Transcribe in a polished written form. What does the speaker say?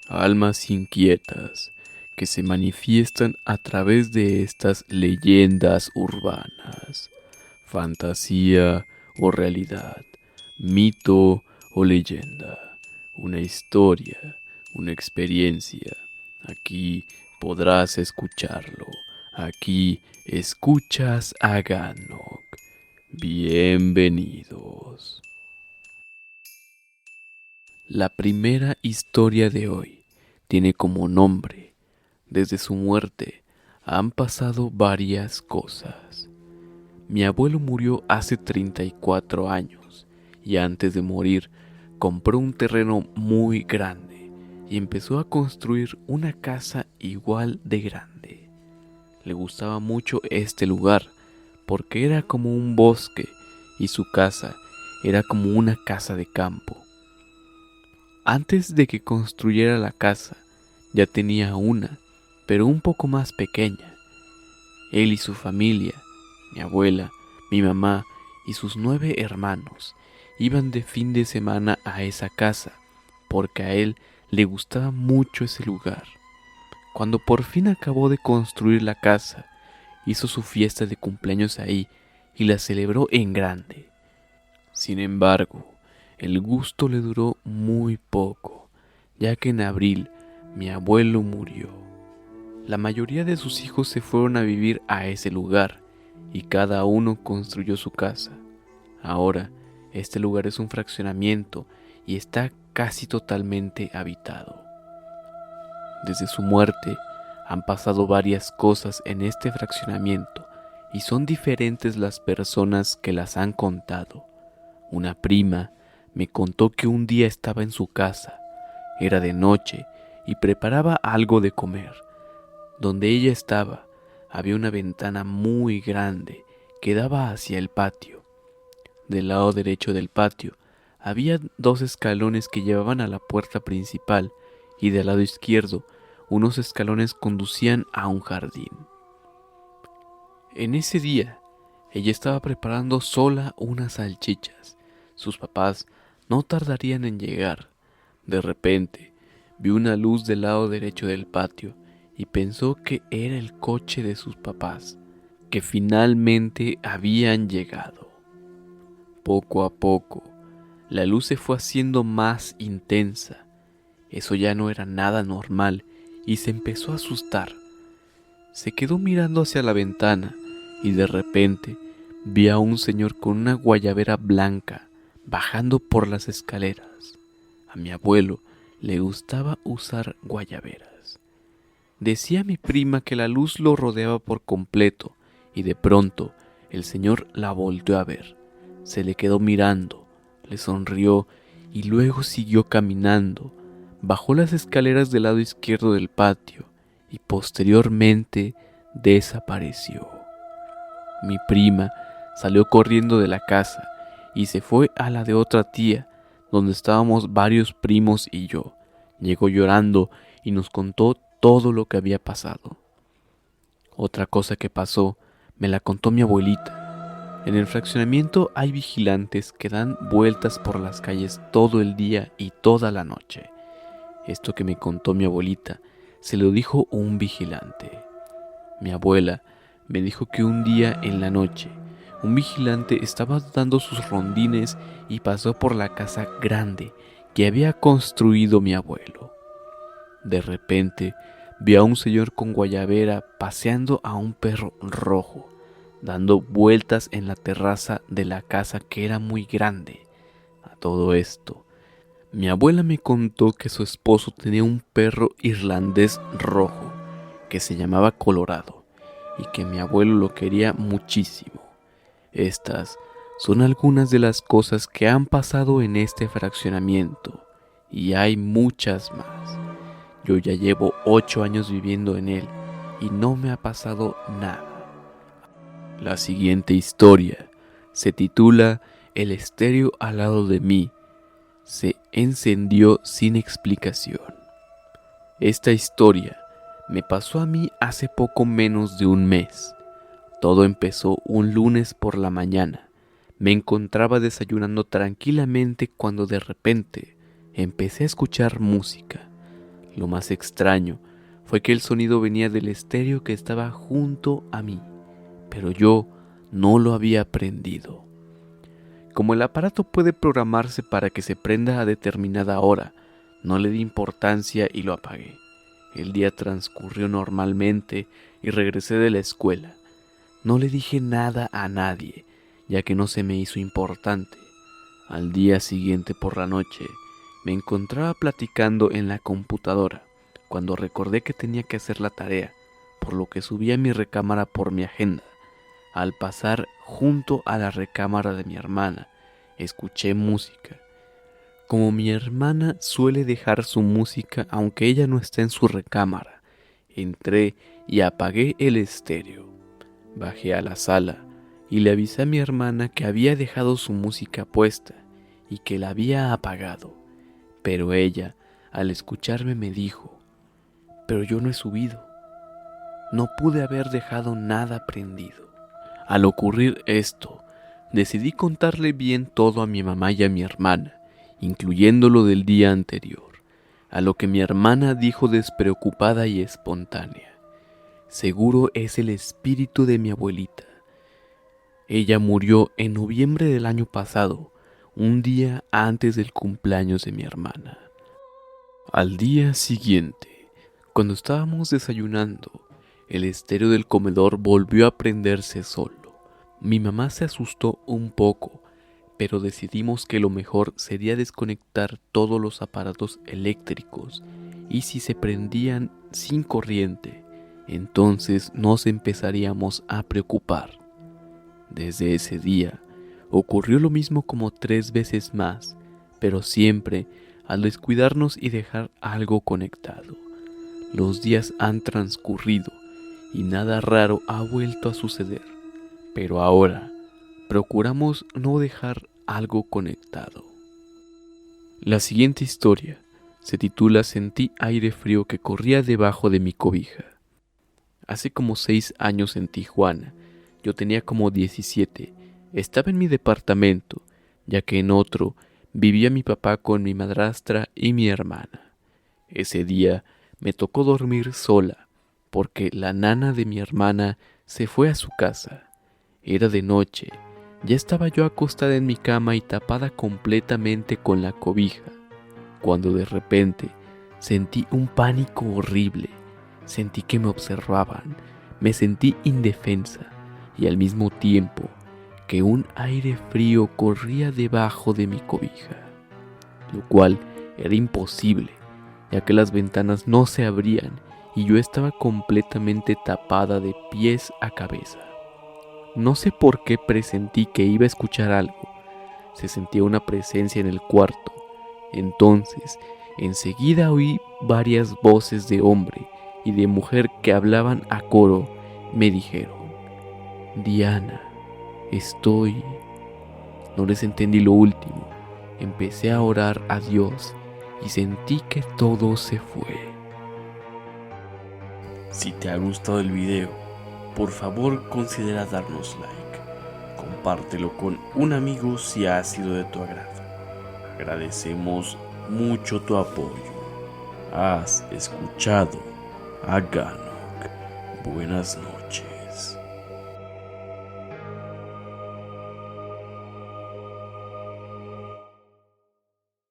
almas inquietas que se manifiestan a través de estas leyendas urbanas, fantasía o realidad, mito o leyenda, una historia, una experiencia. Aquí podrás escucharlo. Aquí escuchas a Ganok. Bienvenidos. La primera historia de hoy tiene como nombre: desde su muerte han pasado varias cosas. Mi abuelo murió hace 34 años y antes de morir compró un terreno muy grande y empezó a construir una casa igual de grande. Le gustaba mucho este lugar porque era como un bosque y su casa era como una casa de campo. Antes de que construyera la casa, ya tenía una, pero un poco más pequeña. Él y su familia, mi abuela, mi mamá y sus 9 hermanos, iban de fin de semana a esa casa, porque a él le gustaba mucho ese lugar. Cuando por fin acabó de construir la casa, hizo su fiesta de cumpleaños ahí y la celebró en grande. Sin embargo, el gusto le duró muy poco, ya que en abril mi abuelo murió. La mayoría de sus hijos se fueron a vivir a ese lugar y cada uno construyó su casa. Ahora, este lugar es un fraccionamiento y está casi totalmente habitado. Desde su muerte han pasado varias cosas en este fraccionamiento y son diferentes las personas que las han contado. Una prima me contó que un día estaba en su casa, era de noche y preparaba algo de comer. Donde ella estaba había una ventana muy grande que daba hacia el patio. Del lado derecho del patio había 2 escalones que llevaban a la puerta principal y del lado izquierdo unos escalones conducían a un jardín. En ese día ella estaba preparando sola unas salchichas. Sus papás no tardarían en llegar. De repente vio una luz del lado derecho del patio y pensó que era el coche de sus papás, que finalmente habían llegado. Poco a poco, la luz se fue haciendo más intensa. Eso ya no era nada normal y se empezó a asustar. Se quedó mirando hacia la ventana y de repente vi a un señor con una guayabera blanca bajando por las escaleras. A mi abuelo le gustaba usar guayaberas. Decía mi prima que la luz lo rodeaba por completo y de pronto el señor la volteó a ver. Se le quedó mirando, le sonrió y luego siguió caminando. Bajó las escaleras del lado izquierdo del patio y posteriormente desapareció. Mi prima salió corriendo de la casa y se fue a la de otra tía, donde estábamos varios primos y yo. Llegó llorando y nos contó todo lo que había pasado. Otra cosa que pasó me la contó mi abuelita. En el fraccionamiento hay vigilantes que dan vueltas por las calles todo el día y toda la noche. Esto que me contó mi abuelita se lo dijo un vigilante. Mi abuela me dijo que un día en la noche un vigilante estaba dando sus rondines y pasó por la casa grande que había construido mi abuelo. De repente vio a un señor con guayabera paseando a un perro rojo, dando vueltas en la terraza de la casa que era muy grande. A todo esto, mi abuela me contó que su esposo tenía un perro irlandés rojo que se llamaba Colorado y que mi abuelo lo quería muchísimo. Estas son algunas de las cosas que han pasado en este fraccionamiento y hay muchas más. Yo ya llevo 8 años viviendo en él y no me ha pasado nada. La siguiente historia se titula El estéreo al lado de mí se encendió sin explicación. Esta historia me pasó a mí hace poco menos de un mes. Todo empezó un lunes por la mañana. Me encontraba desayunando tranquilamente cuando de repente empecé a escuchar música. Lo más extraño fue que el sonido venía del estéreo que estaba junto a mí, pero yo no lo había prendido. Como el aparato puede programarse para que se prenda a determinada hora, no le di importancia y lo apagué. El día transcurrió normalmente y regresé de la escuela. No le dije nada a nadie, ya que no se me hizo importante. Al día siguiente por la noche, me encontraba platicando en la computadora, cuando recordé que tenía que hacer la tarea, por lo que subí a mi recámara por mi agenda. Al pasar junto a la recámara de mi hermana, escuché música. Como mi hermana suele dejar su música aunque ella no esté en su recámara, entré y apagué el estéreo. Bajé a la sala y le avisé a mi hermana que había dejado su música puesta y que la había apagado. Pero ella, al escucharme, me dijo: «Pero yo no he subido. No pude haber dejado nada prendido». Al ocurrir esto, decidí contarle bien todo a mi mamá y a mi hermana, incluyendo lo del día anterior, a lo que mi hermana dijo despreocupada y espontánea: «Seguro es el espíritu de mi abuelita. Ella murió en noviembre del año pasado, un día antes del cumpleaños de mi hermana». Al día siguiente, cuando estábamos desayunando, el estéreo del comedor volvió a prenderse solo. Mi mamá se asustó un poco, pero decidimos que lo mejor sería desconectar todos los aparatos eléctricos y si se prendían sin corriente, entonces nos empezaríamos a preocupar. Desde ese día, ocurrió lo mismo como 3 veces más, pero siempre al descuidarnos y dejar algo conectado. Los días han transcurrido y nada raro ha vuelto a suceder, pero ahora procuramos no dejar algo conectado. La siguiente historia se titula «Sentí aire frío que corría debajo de mi cobija». Hace como 6 años en Tijuana, yo tenía como 17, estaba en mi departamento, ya que en otro vivía mi papá con mi madrastra y mi hermana. Ese día me tocó dormir sola, porque la nana de mi hermana se fue a su casa. Era de noche, ya estaba yo acostada en mi cama y tapada completamente con la cobija, cuando de repente sentí un pánico horrible. Sentí que me observaban, me sentí indefensa y al mismo tiempo que un aire frío corría debajo de mi cobija, lo cual era imposible, ya que las ventanas no se abrían y yo estaba completamente tapada de pies a cabeza. No sé por qué presentí que iba a escuchar algo. Se sentía una presencia en el cuarto. Entonces, enseguida oí varias voces de hombre y de mujer que hablaban a coro. Me dijeron: «Diana, estoy...». No les entendí lo último. Empecé a orar a Dios y sentí que todo se fue. Si te ha gustado el video, por favor considera darnos like. Compártelo con un amigo si ha sido de tu agrado. Agradecemos mucho tu apoyo. Has escuchado a Ganok. Buenas noches.